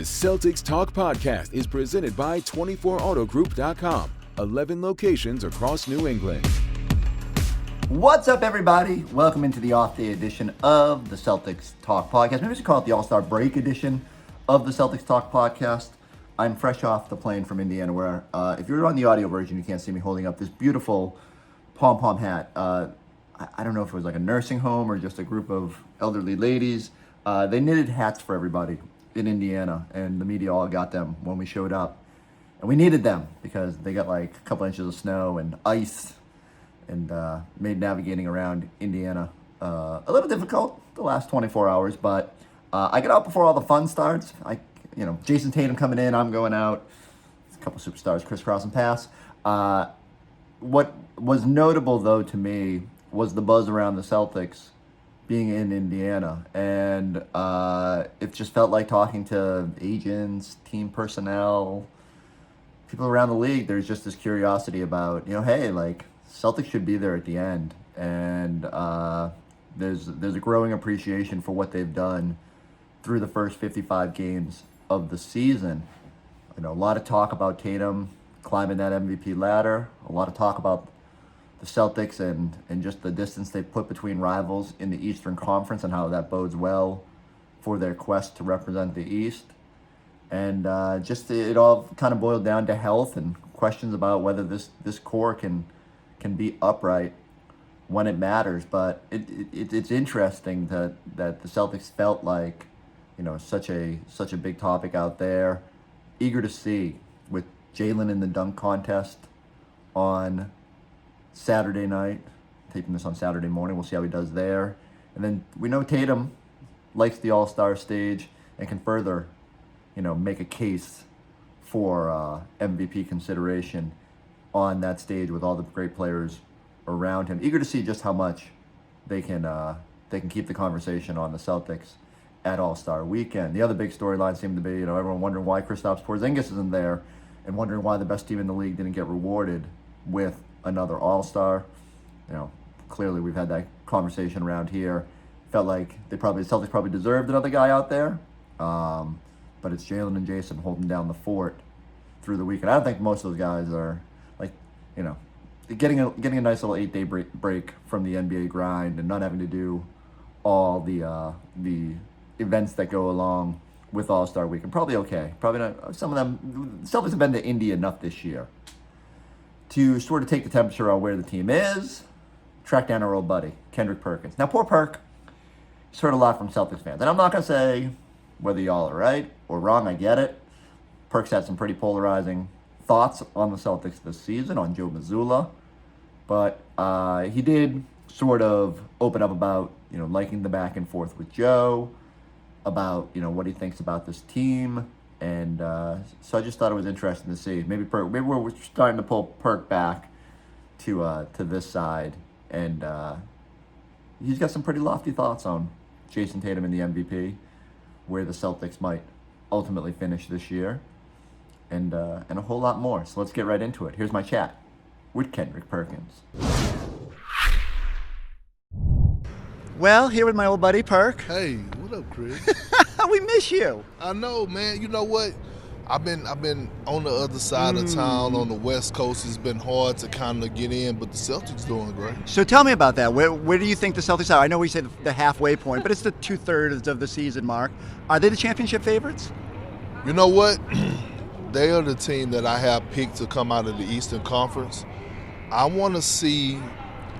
Celtics Talk podcast is presented by 24autogroup.com. 11 locations across New England. What's up, everybody? Welcome into the off-day edition of the Celtics Talk podcast. Maybe we should call it the All-Star Break edition of the Celtics Talk podcast. I'm fresh off the plane from Indiana, where if you're on the audio version, you can't see me holding up this beautiful pom-pom hat. I don't know if it was like a nursing home or just a group of elderly ladies. They knitted hats for everybody in Indiana, and the media all got them when we showed up. And we needed them because they got like a couple inches of snow and ice, and made navigating around Indiana a little difficult the last 24 hours. But I get out before all the fun starts. Jayson Tatum coming in, I'm going out. A couple superstars crisscross and pass. What was notable, though, to me was the buzz around the Celtics being in Indiana. And it just felt like talking to agents, team personnel, people around the league. There's just this curiosity about, hey, like, Celtics should be there at the end. And there's a growing appreciation for what they've done through the first 55 games of the season. A lot of talk about Tatum climbing that MVP ladder. A lot of talk about the Celtics and just the distance they put between rivals in the Eastern Conference and how that bodes well for their quest to represent the East. And it all kind of boiled down to health and questions about whether this core can be upright when it matters. But it's interesting that the Celtics felt like such a big topic out there. Eager to see with Jalen in the dunk contest on Saturday night. Taping this on Saturday morning. We'll see how he does there. And then we know Tatum likes the All-Star stage and can further, make a case for MVP consideration on that stage with all the great players around him. Eager to see just how much they can keep the conversation on the Celtics at All-Star Weekend. The other big storyline seemed to be, everyone wondering why Kristaps Porzingis isn't there and wondering why the best team in the league didn't get rewarded with another All-Star. Clearly we've had that conversation around here. Felt like the Celtics probably deserved another guy out there. But it's Jalen and Jayson holding down the fort through the weekend. I don't think most of those guys are getting a nice little 8-day break from the NBA grind and not having to do all the events that go along with All-Star Weekend. Probably okay. Probably not. Some of them, Celtics have been to Indy enough this year to sort of take the temperature on where the team is, track down our old buddy, Kendrick Perkins. Now, poor Perk, he's heard a lot from Celtics fans. And I'm not going to say whether y'all are right or wrong. I get it. Perk's had some pretty polarizing thoughts on the Celtics this season, on Joe Mazzulla. But he did sort of open up about, liking the back and forth with Joe, about, what he thinks about this team. And so I just thought it was interesting to see. Maybe we're starting to pull Perk back to this side. And he's got some pretty lofty thoughts on Jayson Tatum and the MVP, where the Celtics might ultimately finish this year, and a whole lot more. So let's get right into it. Here's my chat with Kendrick Perkins. Well, here with my old buddy Perk. Hey, what up, Chris? We miss you. I know, man. You know what? I've been on the other side of town on the West Coast. It's been hard to kind of get in, but the Celtics doing great. So tell me about that. Where do you think the Celtics are? I know we say the halfway point, but it's the 2/3 of the season mark. Are they the championship favorites? You know what? They are the team that I have picked to come out of the Eastern Conference. I want to see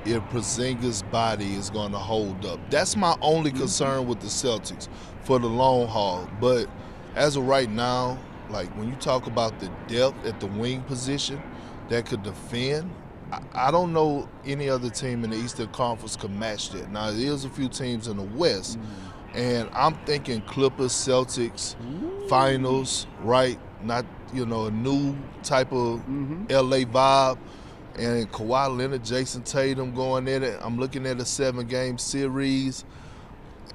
if Porzingis' body is going to hold up. That's my only concern with the Celtics for the long haul. But as of right now, like when you talk about the depth at the wing position that could defend, I don't know any other team in the Eastern Conference could match that. Now, there's a few teams in the West, and I'm thinking Clippers, Celtics, finals, right? Not, a new type of LA vibe. And Kawhi Leonard, Jayson Tatum going in it. I'm looking at a 7-game series.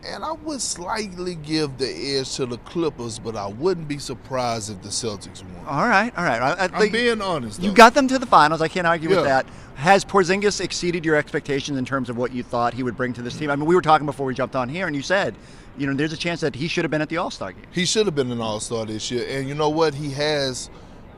And I would slightly give the edge to the Clippers, but I wouldn't be surprised if the Celtics won. All right. I'm being honest, though. You got them to the finals. I can't argue with Yeah. that. Has Porzingis exceeded your expectations in terms of what you thought he would bring to this team? I mean, we were talking before we jumped on here, and you said, there's a chance that he should have been at the All-Star game. He should have been an All-Star this year. And you know what? He has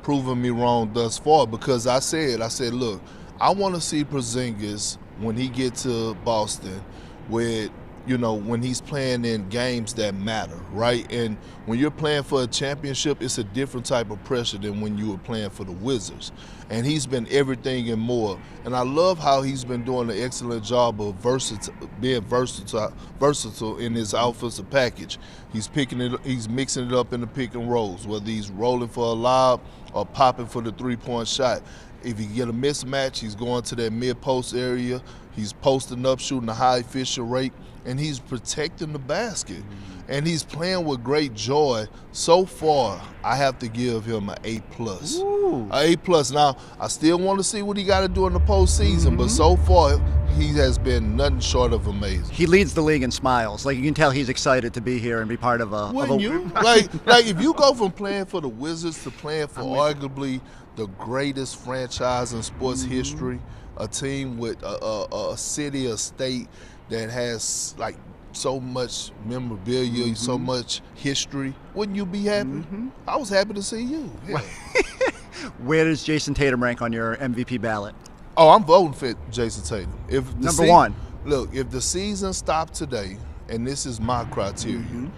proven me wrong thus far, because I said, look, I want to see Porzingis when he gets to Boston with, when he's playing in games that matter, right? And when you're playing for a championship, it's a different type of pressure than when you were playing for the Wizards. And he's been everything and more. And I love how he's been doing an excellent job of being versatile in his offensive package. He's mixing it up in the pick and rolls, whether he's rolling for a lob or popping for the three-point shot. If you get a mismatch, he's going to that mid-post area. He's posting up, shooting a high efficient rate, and he's protecting the basket. And he's playing with great joy. So far, I have to give him an A+. Ooh. A+. Now, I still want to see what he got to do in the postseason, but so far, he has been nothing short of amazing. He leads the league in smiles. Like, you can tell he's excited to be here and be part of a... Wouldn't you? like if you go from playing for the Wizards to playing for arguably the greatest franchise in sports history, a team with a city, a state that has like so much memorabilia, so much history, wouldn't you be happy? I was happy to see you. Yeah. Where does Jayson Tatum rank on your MVP ballot? Oh, I'm voting for Jayson Tatum. Number one. Look, if the season stopped today, and this is my criteria,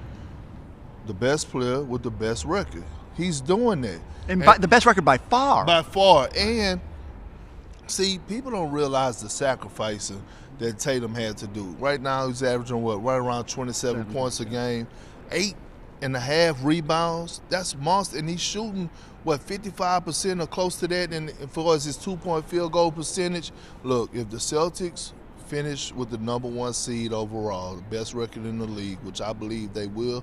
the best player with the best record. He's doing that. And the best record by far. By far. And, see, people don't realize the sacrificing that Tatum had to do. Right now, he's averaging, right around 27 points a game, 8.5 rebounds. That's monster. And he's shooting, 55% or close to that. And as far as his 2-point field goal percentage, look, if the Celtics finish with the number 1 seed overall, the best record in the league, which I believe they will,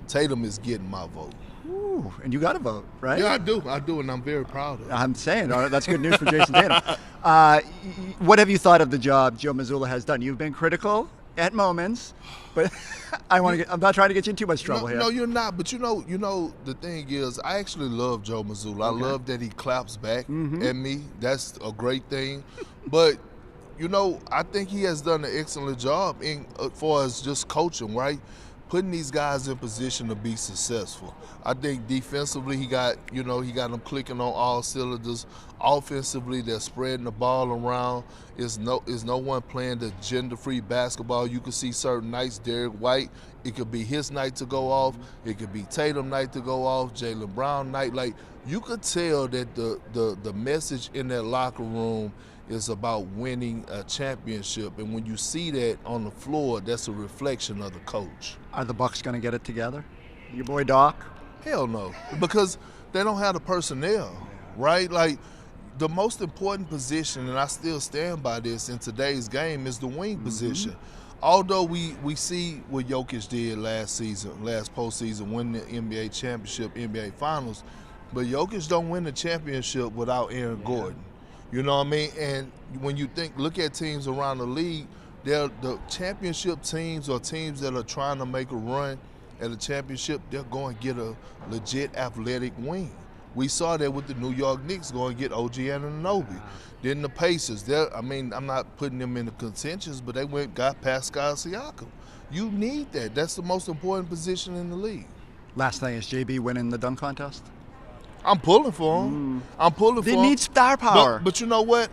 Tatum is getting my vote. Ooh, and you got to vote, right? Yeah, I do, and I'm very proud of it. I'm saying, that's good news for Jayson Tatum. What have you thought of the job Joe Mazzulla has done? You've been critical at moments, but I'm not trying to get you in too much trouble here. No, you're not. But you know, the thing is, I actually love Joe Mazzulla. I love that he claps back at me. That's a great thing. But I think he has done an excellent job as far as just coaching, right? Putting these guys in position to be successful. I think defensively he got them clicking on all cylinders. Offensively, they're spreading the ball around. Is no one playing the gender-free basketball. You can see certain nights, Derek White, it could be his night to go off. It could be Tatum night to go off, Jaylen Brown night. Like, you could tell that the message in that locker room is about winning a championship. And when you see that on the floor, that's a reflection of the coach. Are the Bucks going to get it together? Your boy Doc? Hell no, because they don't have the personnel, right? Like, the most important position, and I still stand by this in today's game, is the wing position. Although we see what Jokic did last postseason, win the NBA championship, NBA finals, but Jokic don't win the championship without Aaron Gordon. You know what I mean? And when you look at teams around the league, the championship teams or teams that are trying to make a run at a championship, they're going to get a legit athletic wing. We saw that with the New York Knicks going to get OG Anunoby. Then the Pacers, I'm not putting them in the contentions, but they got Pascal Siakam. You need that. That's the most important position in the league. Last thing, is JB winning the dunk contest? I'm pulling for him. They need star power. But you know what?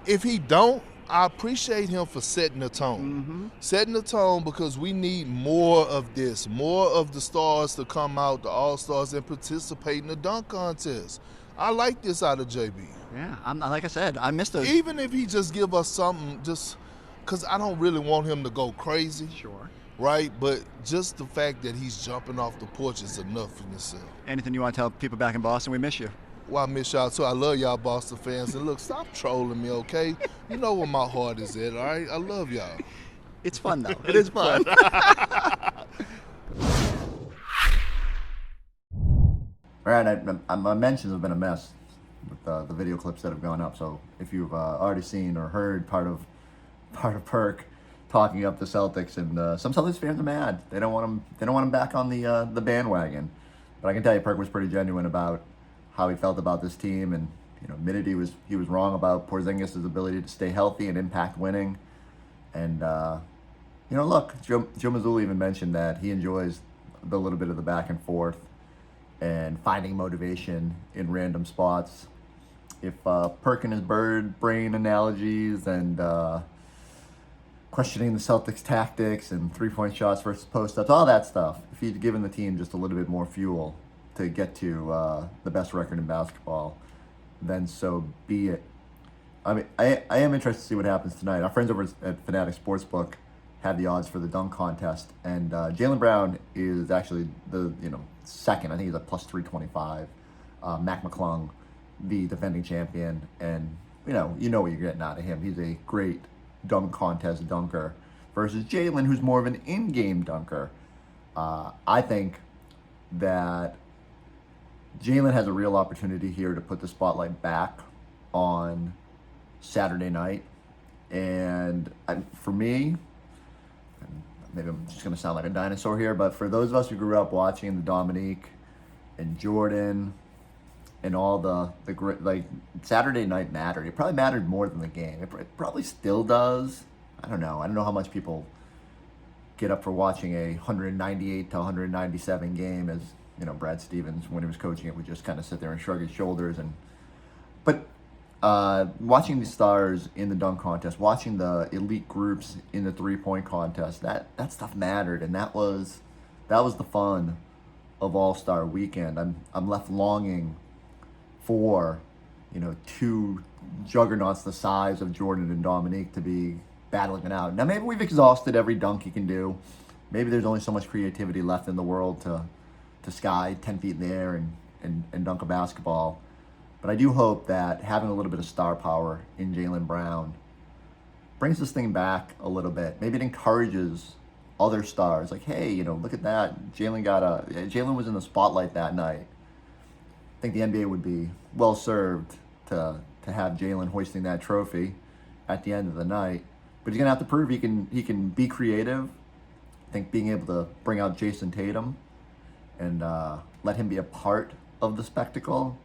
If he don't, I appreciate him for setting the tone. Setting the tone, because we need more of this, more of the stars to come out, the all-stars, and participate in the dunk contest. I like this out of JB. Yeah, like I said, I missed those. Even if he just give us something, just because I don't really want him to go crazy. Sure. Right? But just the fact that he's jumping off the porch is enough in itself. Anything you want to tell people back in Boston? We miss you. Well, I miss y'all too. I love y'all Boston fans. And look, stop trolling me, okay? You know where my heart is at, all right? I love y'all. It's fun, though. It is fun. All right, my mentions have been a mess with the video clips that have gone up. So if you've already seen or heard part of Perk talking up the Celtics, and some Celtics fans are mad. They don't want him. They don't want him back on the bandwagon. But I can tell you, Perk was pretty genuine about how he felt about this team, and admitted he was wrong about Porzingis' ability to stay healthy and impact winning. And look, Joe Mazzulla even mentioned that he enjoys the little bit of the back and forth and finding motivation in random spots. If Perk and his bird brain analogies and questioning the Celtics tactics and 3-point shots versus post-ups, all that stuff, if he'd given the team just a little bit more fuel to get to the best record in basketball, then so be it. I mean, I am interested to see what happens tonight. Our friends over at Fanatic Sportsbook had the odds for the dunk contest, and Jaylen Brown is actually the second. I think he's at plus 325. Mac McClung, the defending champion, and you know what you're getting out of him. He's a great dunk contest dunker versus Jaylen, who's more of an in-game dunker. I think that Jaylen has a real opportunity here to put the spotlight back on Saturday night. And for me, maybe I'm just going to sound like a dinosaur here, but for those of us who grew up watching the Dominique and Jordan and all the great, like, Saturday night mattered. It probably mattered more than the game. It probably still does. I don't know how much people get up for watching a 198 to 197 game, as Brad Stevens, when he was coaching it, would just kind of sit there and shrug his shoulders. But watching the stars in the dunk contest, watching the elite groups in the 3-point contest, that stuff mattered, and that was the fun of All-Star Weekend. I'm left longing for two juggernauts the size of Jordan and Dominique to be battling it out. Now maybe we've exhausted every dunk you can do. Maybe there's only so much creativity left in the world to sky 10 feet in the air and dunk a basketball. But I do hope that having a little bit of star power in Jaylen Brown brings this thing back a little bit. Maybe it encourages other stars. Like, hey, look at that. Jaylen was in the spotlight that night. I think the NBA would be well served to have Jaylen hoisting that trophy at the end of the night. But he's gonna have to prove he can be creative. I think being able to bring out Jayson Tatum and let him be a part of the spectacle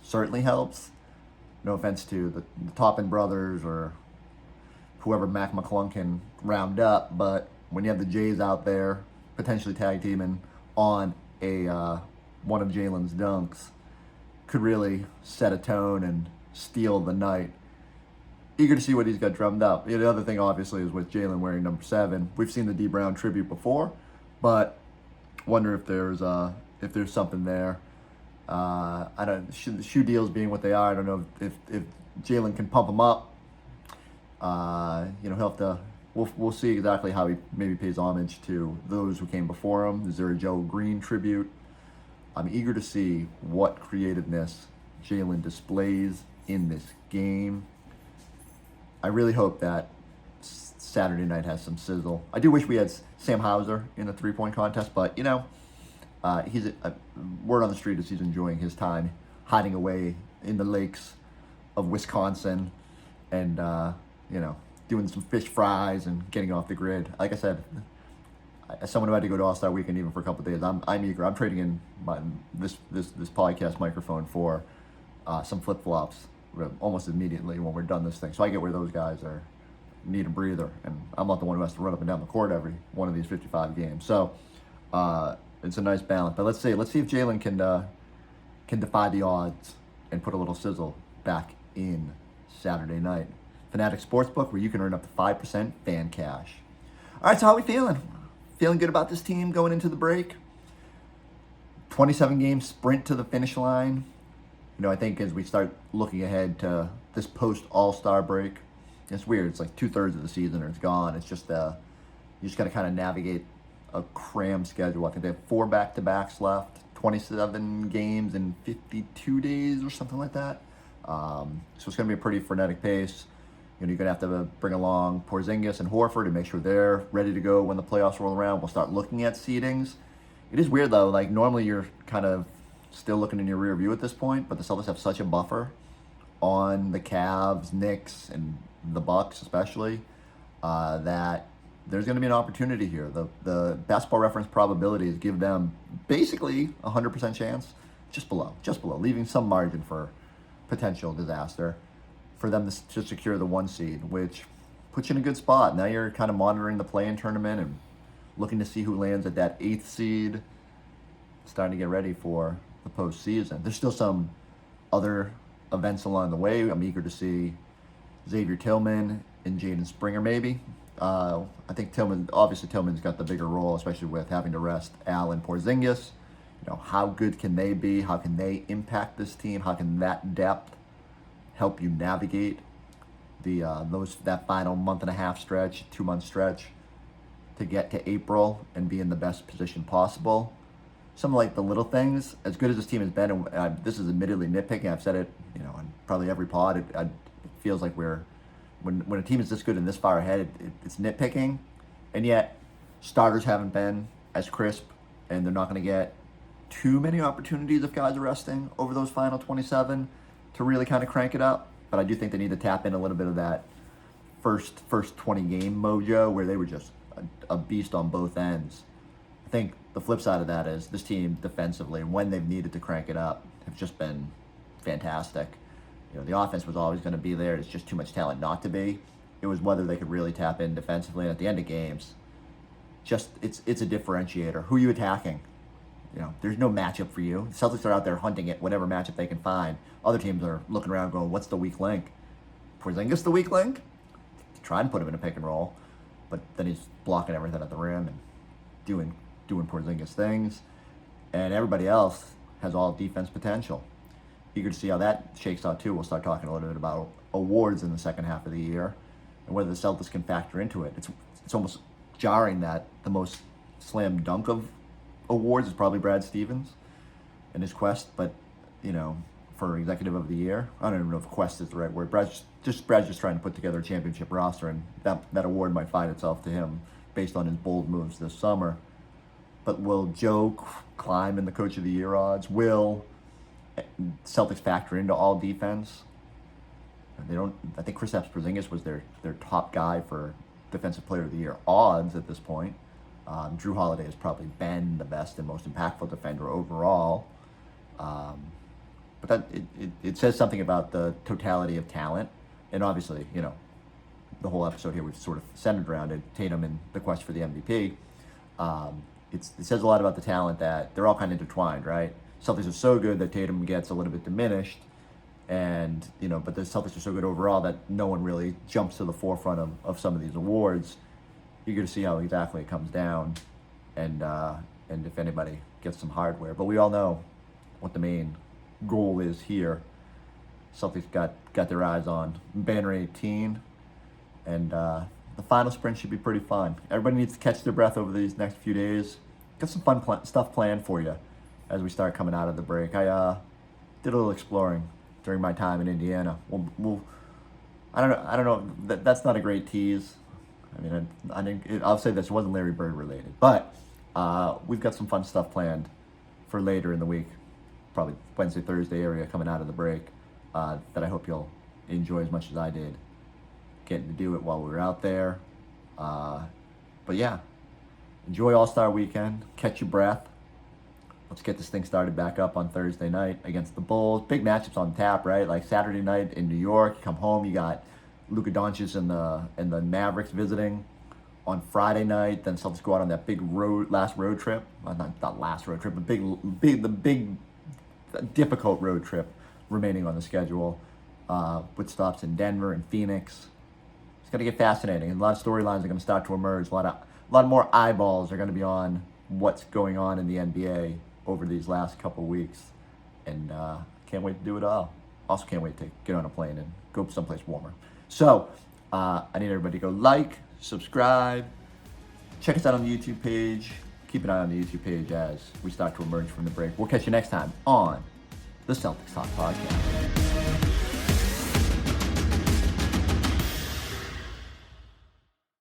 certainly helps. No offense to the Toppin brothers or whoever Mac McClung can round up, but when you have the Jays out there potentially tag teaming on a one of Jaylen's dunks, could really set a tone and steal the night. Eager to see what he's got drummed up. The other thing, obviously, is with Jaylen wearing number 7. We've seen the D Brown tribute before, but wonder if there's something there. I don't. Shoe deals being what they are, I don't know if Jaylen can pump them up. He'll have to. We'll see exactly how he maybe pays homage to those who came before him. Is there a Joe Green tribute? I'm eager to see what creativeness Jaylen displays in this game. I really hope that Saturday night has some sizzle. I do wish we had Sam Hauser in the 3-point contest, but he's word on the street is he's enjoying his time hiding away in the lakes of Wisconsin and doing some fish fries and getting off the grid. Like I said, as someone who had to go to All-Star Weekend even for a couple of days, I'm eager. I'm trading in this podcast microphone for some flip-flops almost immediately when we're done this thing. So I get where those guys need a breather, and I'm not the one who has to run up and down the court every one of these 55 games. So it's a nice balance. But let's see if Jaylen can defy the odds and put a little sizzle back in Saturday night. Fanatic Sportsbook, where you can earn up to 5% fan cash. All right, so how are we feeling? Feeling good about this team going into the break? 27-game sprint to the finish line. I think as we start looking ahead to this post-All-Star break, it's weird. It's like 2/3 of the season or it's gone. It's just you just got to kind of navigate a cram schedule. I think they have 4 back-to-backs left, 27 games in 52 days or something like that. So it's going to be a pretty frenetic pace. You're going to have to bring along Porzingis and Horford to make sure they're ready to go when the playoffs roll around. We'll start looking at seedings. It is weird, though. Like, normally you're kind of still looking in your rear view at this point, but the Celtics have such a buffer on the Cavs, Knicks, and the Bucks especially, that there's going to be an opportunity here. The basketball reference probabilities give them basically 100% chance, just below, leaving some margin for potential disaster for them to secure the 1 seed, which puts you in a good spot. Now you're kind of monitoring the play-in tournament and looking to see who lands at that 8th seed, starting to get ready for the postseason. There's still some other events along the way. I'm eager to see Xavier Tillman and Jaden Springer maybe. I think Tillman's got the bigger role, especially with having to rest Al and Porzingis. How good can they be? How can they impact this team? How can that depth help you navigate that final month and a half stretch, 2-month stretch to get to April and be in the best position possible? Some like the little things, as good as this team has been, and this is admittedly nitpicking. I've said it, on probably every pod. It feels like when a team is this good and this far ahead, it's nitpicking, and yet starters haven't been as crisp, and they're not going to get too many opportunities if guys are resting over those final 27 to really kind of crank it up. But I do think they need to tap in a little bit of that first 20 game mojo where they were just a beast on both ends. I think the flip side of that is this team defensively, when they've needed to crank it up, have just been fantastic. The offense was always going to be there. It's just too much talent not to be. It was whether they could really tap in defensively. And at the end of games, it's a differentiator. Who are you attacking? There's no matchup for you. The Celtics are out there hunting at whatever matchup they can find. Other teams are looking around going, what's the weak link? Porzingis the weak link? Try and put him in a pick and roll, but then he's blocking everything at the rim and doing Porzingis things. And everybody else has all defense potential. Eager to see how that shakes out too. We'll start talking a little bit about awards in the second half of the year and whether the Celtics can factor into it. It's almost jarring that the most slam dunk of awards is probably Brad Stevens and his quest, but for executive of the year, I don't even know if quest is the right word. Brad's just trying to put together a championship roster, and that award might find itself to him based on his bold moves this summer. But will Joe climb in the coach of the year odds? Will Celtics factor into all defense? They don't. I think Kristaps Porzingis was their top guy for defensive player of the year odds at this point. Drew Holiday has probably been the best and most impactful defender overall. But it says something about the totality of talent. And obviously, the whole episode here we've sort of centered around it, Tatum and the quest for the MVP. It says a lot about the talent that they're all kind of intertwined, right? Celtics are so good that Tatum gets a little bit diminished. And, but the Celtics are so good overall that no one really jumps to the forefront of some of these awards. Eager to see how exactly it comes down and if anybody gets some hardware. But we all know what the main goal is here. Celtics got their eyes on banner 18, and the final sprint should be pretty fun. Everybody needs to catch their breath over these next few days. Got some fun stuff planned for you as we start coming out of the break. I did a little exploring during my time in Indiana. I don't know. That's not a great tease. I mean, I'll say this, it wasn't Larry Bird related, but we've got some fun stuff planned for later in the week, probably Wednesday, Thursday area coming out of the break, that I hope you'll enjoy as much as I did getting to do it while we were out there. But yeah, enjoy All-Star Weekend, catch your breath. Let's get this thing started back up on Thursday night against the Bulls. Big matchups on tap, right? Like Saturday night in New York, you come home, you got Luka Doncic and the Mavericks visiting on Friday night. Then Celtics go out on that big last road trip. Well, not last road trip, but the big difficult road trip remaining on the schedule, with stops in Denver and Phoenix. It's going to get fascinating, and a lot of storylines are going to start to emerge. A lot more eyeballs are going to be on what's going on in the NBA over these last couple weeks, and can't wait to do it all. Also can't wait to get on a plane and go someplace warmer. So I need everybody to go like, subscribe, check us out on the YouTube page. Keep an eye on the YouTube page as we start to emerge from the break. We'll catch you next time on the Celtics Talk podcast.